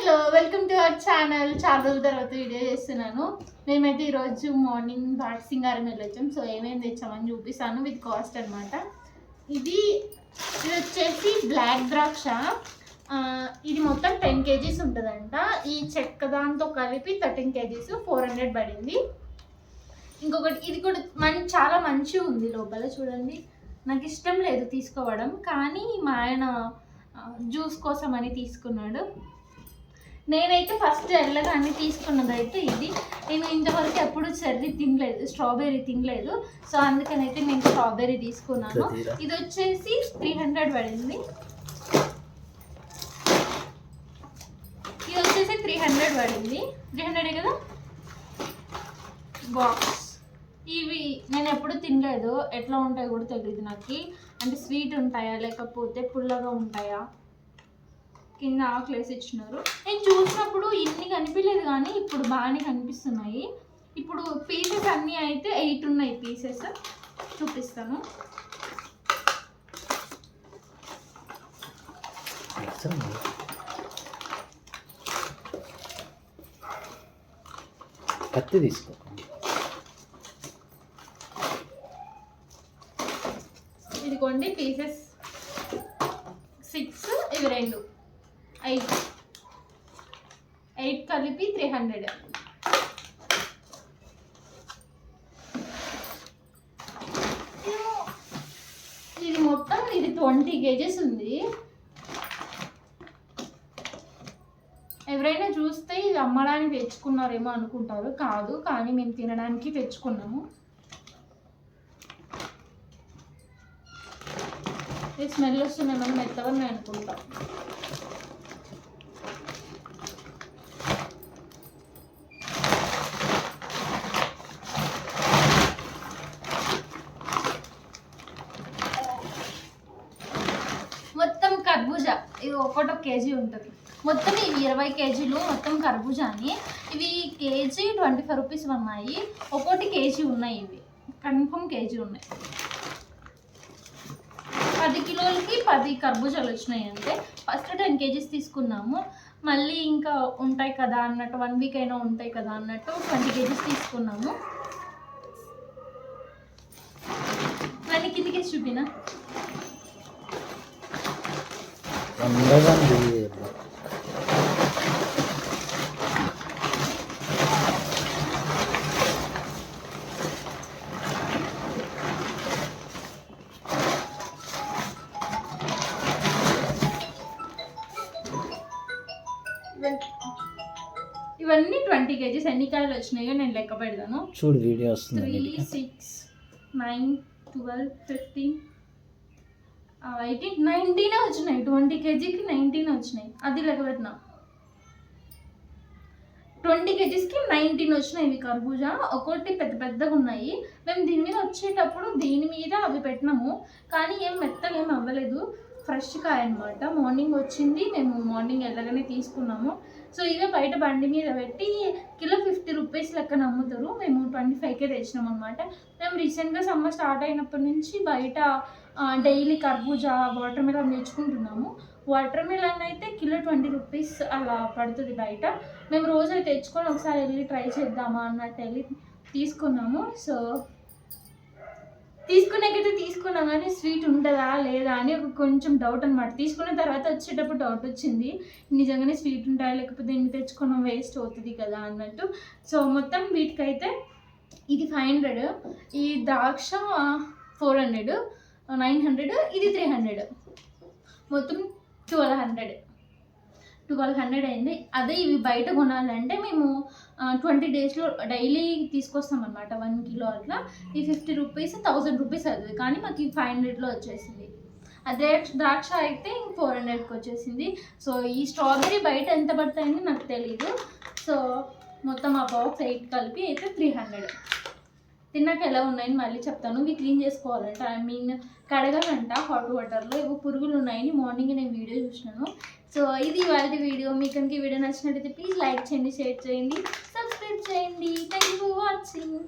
Hello welcome to our channel. చాలా రోజుల తర్వాత వీడియో చేస్తున్నాను. మేమైతే ఈరోజు మార్నింగ్ బాట్ సింగారం వెళ్ళొచ్చాం. సో ఏమేమి తెచ్చామని చూపిస్తాను విత్ కాస్ట్ అనమాట. ఇది వచ్చేసి బ్లాక్ ద్రాక్ష. ఇది మొత్తం 10 kgs ఉంటుందంట. ఈ చెక్క దాంతో కలిపి 13 kgs 400 పడింది. ఇంకొకటి ఇది కూడా చాలా మంచిగా ఉంది. లోపల చూడండి, నాకు ఇష్టం లేదు తీసుకోవడం, కానీ మా ఆయన జ్యూస్ కోసం అని తీసుకున్నాడు. నేనైతే ఫస్ట్ వెళ్ళగానే తీసుకున్నది అయితే ఇది. నేను ఇంతవరకు ఎప్పుడు చెర్రీ తినలేదు, స్ట్రాబెర్రీ తినలేదు. సో అందుకనైతే నేను స్ట్రాబెర్రీ తీసుకున్నాను. ఇది వచ్చేసి 300 పడింది. ఇది వచ్చేసి 300 పడింది. 300 కదా బాక్స్. ఇవి నేను ఎప్పుడు తినలేదు, ఎట్లా ఉంటాయో కూడా తెలియదు నాకు. అంటే స్వీట్ ఉంటాయా లేకపోతే పుల్లగా ఉంటాయా, కింద ఆకులేసి ఇచ్చినారు. నేను చూసినప్పుడు ఇన్ని కనిపించలేదు, కానీ ఇప్పుడు బాగానే కనిపిస్తున్నాయి. ఇప్పుడు పీసెస్ అన్నీ అయితే 8 ఉన్నాయి పీసెస్. చూపిస్తాను. కత్తి తీసుకో. ఇదిగోండి పీసెస్ 6, ఇవి 2, 8 కలిపి 300. ఇది మొత్తం 20 kgs ఉంది. ఎవరైనా చూస్తే ఇది అమ్మడానికి తెచ్చుకున్నారేమో అనుకుంటారు. కాదు, కానీ మేము తినడానికి తెచ్చుకున్నాము. ఈ స్మెల్ వస్తున్నాయి, మనం మెత్తవని అనుకుంటాం. మొత్తం కర్బూజా ఇది 1 kg ఉంటుంది. మొత్తం ఇవి 20 kgలు మొత్తం కర్బూజాని. ఇవి కేజీ 25 రూపీస్ ఉన్నాయి. 1 kg ఉన్నాయి. ఇవి కన్ఫర్మ్ కేజీ ఉన్నాయి. 10 కిలోలకి 10 కర్బూజాలు వచ్చినాయి అంతే. ఫస్ట్ 10 kgs తీసుకున్నాము. మళ్ళీ ఇంకా ఉంటాయి కదా అన్నట్టు, 1 వీక్ అయినా ఉంటాయి కదా అన్నట్టు 20 kgs తీసుకున్నాము. మళ్ళీ కిందికి చూపినా ఇవన్నీ 20 kgs. ఎన్ని కాయలు వచ్చినాయో నేను లెక్క పెడతాను. చూడు వీడియో వస్తుంది. 3, 6, 9, 12, 15, 18, 19 వచ్చినాయి. 20 kgకి 19 వచ్చినాయి. అది లెక్క పెట్టినా. 20 kgsకి 19 వచ్చినాయి. ఇవి కర్బూజా ఒకటి పెద్ద పెద్దగా ఉన్నాయి. మేము దీని మీద వచ్చేటప్పుడు దీని మీద అవి పెట్టినాము, కానీ ఏం మెత్తగా ఏం అవ్వలేదు. ఫ్రెష్ కాయ అనమాట. మార్నింగ్ వచ్చింది, మేము మార్నింగ్ వెళ్ళగానే తీసుకున్నాము. సో ఇవే బయట బండి మీద పెట్టి కిలో 50 రూపీస్ లెక్కన అమ్ముతారు. మేము 25కే తెచ్చినాం అనమాట. మేము రీసెంట్గా సమ్మర్ స్టార్ట్ అయినప్పటి నుంచి బయట డైలీ కర్బూజా, వాటర్ మిలన్ తెచ్చుకుంటున్నాము. వాటర్ మిలన్ అయితే కిలో 20 రూపీస్ అలా పడుతుంది బయట. మేము రోజు తెచ్చుకొని ఒకసారి వెళ్ళి ట్రై చేద్దామా అన్నట్టు వెళ్ళి తీసుకున్నాము. సో తీసుకునేకైతే తీసుకున్నాం, కానీ స్వీట్ ఉంటుందా లేదా అని కొంచెం డౌట్ అనమాట. తీసుకున్న తర్వాత వచ్చేటప్పుడు డౌట్ వచ్చింది, నిజంగానే స్వీట్ ఉంటాయా లేకపోతే ఎన్ని తెచ్చుకున్నాం వేస్ట్ అవుతుంది కదా అన్నట్టు. సో మొత్తం వీటికైతే ఇది 500, ఈ ద్రాక్ష 400, 900, ఇది 300, మొత్తం 1200 అయింది. అదే ఇవి బయట కొనాలంటే మేము 20 daysలో డైలీ తీసుకొస్తాం అనమాట. 1 కిలో అట్లా. ఈ 50 రూపీస్ 1000 రూపీస్ అవుతుంది, కానీ మాకు ఈ 500లో వచ్చేసింది. అదే ద్రాక్ష అయితే 400కి వచ్చేసింది. సో ఈ స్ట్రాబెర్రీ బయట ఎంత పడతాయని నాకు తెలీదు. సో మొత్తం ఆ బాక్స్ 8 కలిపి అయితే 300. తిన్నాక ఎలా ఉన్నాయని మళ్ళీ చెప్తాను. ఇవి క్లీన్ చేసుకోవాలంట, కడగాలంట హాట్ వాటర్లో. ఏవో పురుగులు ఉన్నాయని మార్నింగ్ నేను వీడియో చూసినాను. సో ఇది ఇవాళ వీడియో. మీకు కనుక ఈ వీడియో నచ్చినట్లయితే ప్లీజ్ లైక్ చేయండి, షేర్ చేయండి, సబ్స్క్రైబ్ చేయండి. Thank you for watching.